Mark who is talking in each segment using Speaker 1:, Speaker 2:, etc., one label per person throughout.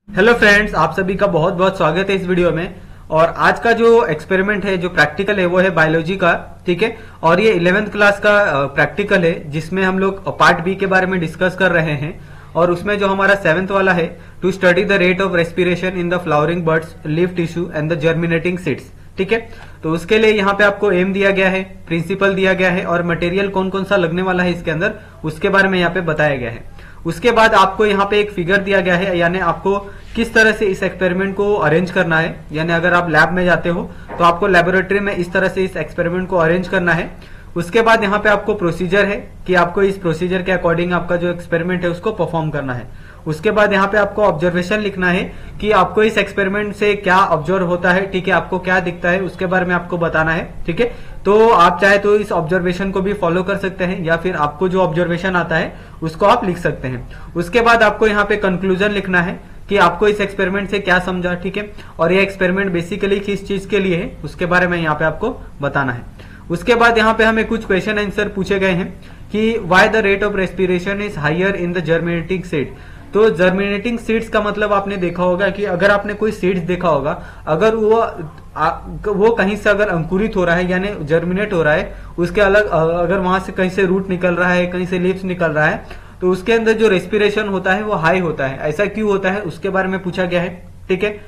Speaker 1: Hello friends, आप सभी का बहुत बहुत स्वागत है इस वीडियो में। और आज का जो एक्सपेरिमेंट है, जो प्रैक्टिकल है, वो है बायोलॉजी का। ठीक है, और ये 11th क्लास का प्रैक्टिकल है, जिसमें हम लोग पार्ट बी के बारे में डिस्कस कर रहे हैं। और उसमें जो हमारा 7th वाला है, to study the rate of respiration in the flowering birds, leaf tissue and the germinating seeds. ठीक है, तो उसके लिए यहाँ पे आपको एम दिया गया है, प्रिंसिपल दिया गया है, और मटेरियल कौन कौन सा लगने वाला है इसके अंदर, उसके बारे में यहाँ पे बताया गया है। उसके बाद आपको यहाँ पे एक फिगर दिया गया है, यानी आपको किस तरह से इस एक्सपेरिमेंट को अरेंज करना है। यानी अगर आप लैब में जाते हो तो आपको लेबोरेटरी में इस तरह से इस एक्सपेरिमेंट को अरेंज करना है। उसके बाद यहाँ पे आपको प्रोसीजर है कि आपको इस प्रोसीजर के अकॉर्डिंग आपका जो एक्सपेरिमेंट है उसको परफॉर्म करना है। उसके बाद यहाँ पे आपको ऑब्जर्वेशन लिखना है कि आपको इस एक्सपेरिमेंट से क्या ऑब्जर्व होता है। ठीक है, आपको क्या दिखता है उसके बारे में आपको बताना है। ठीक है, तो आप चाहे तो इस ऑब्जर्वेशन को भी फॉलो कर सकते हैं, या फिर आपको जो ऑब्जर्वेशन आता है उसको आप लिख सकते हैं। उसके बाद आपको यहाँ पे कंक्लूजन लिखना है कि आपको इस एक्सपेरिमेंट से क्या समझा। ठीक है, और ये एक्सपेरिमेंट बेसिकली किस चीज के लिए है उसके बारे में यहाँ पे आपको बताना है। उसके बाद यहाँ पे हमें कुछ क्वेश्चन आंसर पूछे गए हैं कि why the rate of respiration is higher in the germinating seed. तो जर्मिनेटिंग सीड्स का मतलब आपने देखा होगा कि अगर आपने कोई सीड्स देखा होगा, अगर वो कहीं से अगर अंकुरित हो रहा है यानी जर्मिनेट हो रहा है, उसके अलग अगर वहां से कहीं से रूट निकल रहा है, कहीं से लीव्स निकल रहा है, तो उसके अंदर जो रेस्पिरेशन होता है वो हाई होता है। ऐसा क्यों होता है उसके बारे में पूछा गया है। ठीक है,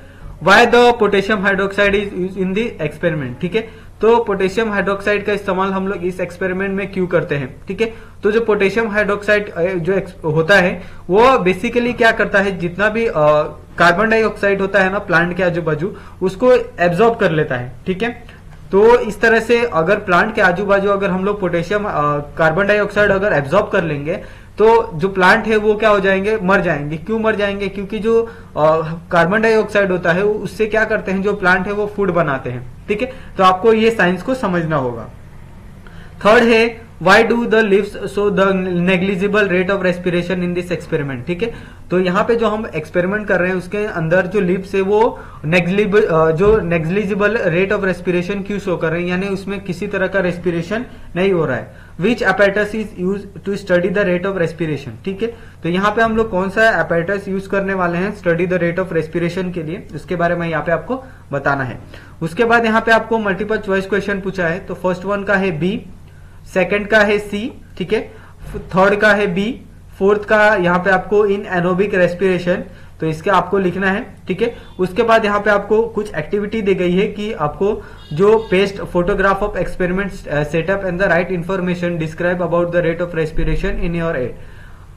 Speaker 1: why the potassium hydroxide is use in the experiment. ठीक है, तो पोटेशियम हाइड्रोक्साइड का इस्तेमाल हम लोग इस एक्सपेरिमेंट में क्यों करते हैं। ठीक है, तो जो पोटेशियम हाइड्रोक्साइड जो होता है वो बेसिकली क्या करता है, जितना भी कार्बन डाइऑक्साइड होता है ना प्लांट के आजू बाजू, उसको एब्जॉर्ब कर लेता है। ठीक है, तो इस तरह से अगर प्लांट के आजू बाजू अगर हम लोग पोटेशियम कार्बन डाइऑक्साइड अगर एब्जॉर्ब कर लेंगे तो जो प्लांट है वो क्या हो जाएंगे, मर जाएंगे। क्यों मर जाएंगे? क्योंकि जो कार्बन डाइऑक्साइड होता है उससे क्या करते हैं, जो प्लांट है वो फूड बनाते हैं। ठीक है, तो आपको ये साइंस को समझना होगा। थर्ड है why do the leaves show the negligible rate of respiration in this experiment. ठीक है, तो यहाँ पे जो हम एक्सपेरिमेंट कर रहे हैं उसके अंदर जो लिव्स है वो नेग्लिजिबल रेट ऑफ रेस्पिरेशन क्यों शो कर रहे हैं, यानी उसमें किसी तरह का रेस्पिरेशन नहीं हो रहा है। Which apparatus is use to study the rate of respiration. ठीक है, तो यहाँ पे हम लोग कौन सा apparatus यूज करने वाले हैं study the rate of respiration के लिए, उसके बारे में यहाँ पे आपको बताना है। उसके बाद यहाँ पे आपको मल्टीपल चॉइस क्वेश्चन पूछा है, तो फर्स्ट वन का है बी, सेकंड का है सी, ठीक है, थर्ड का है बी, फोर्थ का यहाँ पे आपको इन एनोबिक रेस्पिरेशन, तो इसका आपको लिखना है। ठीक है, उसके बाद यहाँ पे आपको कुछ एक्टिविटी दी गई है कि आपको जो paste photograph of experiment setup and the right information describe about the rate of respiration in your add.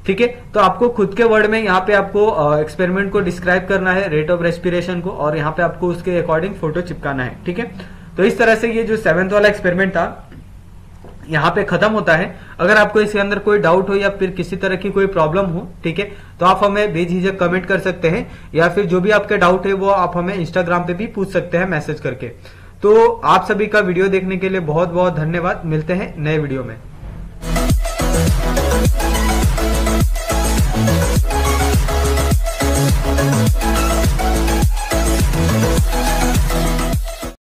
Speaker 1: ठीक है, तो आपको खुद के वर्ड में यहाँ पे आपको एक्सपेरिमेंट को डिस्क्राइब करना है, रेट ऑफ रेस्पिरेशन को, और यहाँ पे आपको उसके अकॉर्डिंग फोटो चिपकाना है। ठीक है, तो इस तरह से ये जो 7th वाला एक्सपेरिमेंट था यहाँ पे खत्म होता है। अगर आपको इसके अंदर कोई डाउट हो या फिर किसी तरह की कोई प्रॉब्लम हो, ठीक है, तो आप हमें बेझिझक कमेंट कर सकते हैं, या फिर जो भी आपके डाउट है वो आप हमें इंस्टाग्राम पे भी पूछ सकते हैं मैसेज करके। तो आप सभी का वीडियो देखने के लिए बहुत बहुत धन्यवाद। मिलते हैं नए वीडियो में।